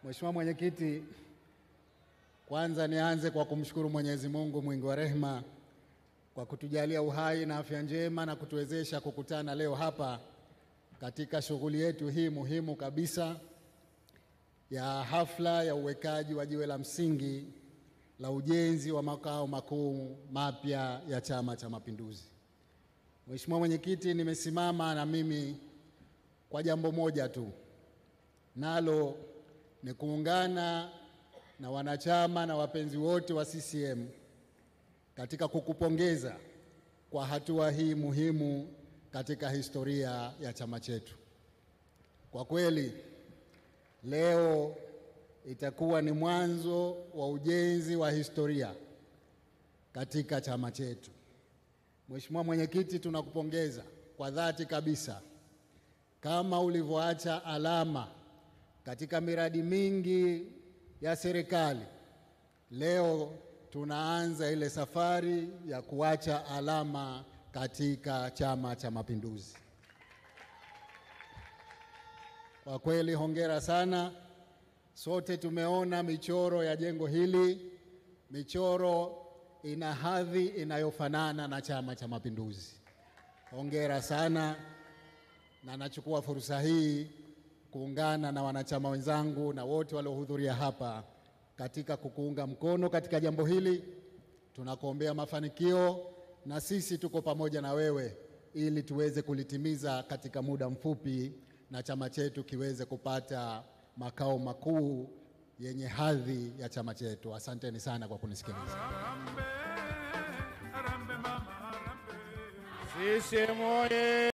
Mheshimiwa Mwenyekiti, kwanza nianze kwa kumshukuru Mwenyezi Mungu mwingi wa rehema kwa kutujalia uhai na afya njema na kutuwezesha kukutana leo hapa katika shughuli yetu hii muhimu kabisa ya hafla ya uwekaji wa jiwe la msingi la ujenzi wa makao makuu mapya ya Chama cha Mapinduzi. Mheshimiwa Mwenyekiti, nimesimama na mimi kwa jambo moja tu, nalo ni kuungana na wanachama na wapenzi wote wa CCM katika kukupongeza kwa hatua hii muhimu katika historia ya chama chetu. Kwa kweli leo itakuwa ni mwanzo wa ujenzi wa historia katika chama chetu. Mheshimiwa Mwenyekiti, tunakupongeza kwa dhati kabisa. Kama ulivyoacha alama katika miradi mingi ya serikali, leo tunaanza ile safari ya kuacha alama katika Chama cha Mapinduzi. Kwa kweli hongera sana. Sote tumeona michoro ya jengo hili, michoro ina hadhi inayofanana na Chama cha Mapinduzi. Hongera sana, na nachukua fursa hii kuungana na wanachama wenzangu na wote waliohudhuria hapa katika kukuunga mkono katika jambo hili. Tunakuombea mafanikio na sisi tuko pamoja na wewe ili tuweze kulitimiza katika muda mfupi na chama chetu kiweze kupata makao makuu yenye hadhi ya chama chetu. Asanteni sana kwa kunisikiliza. CCM oye!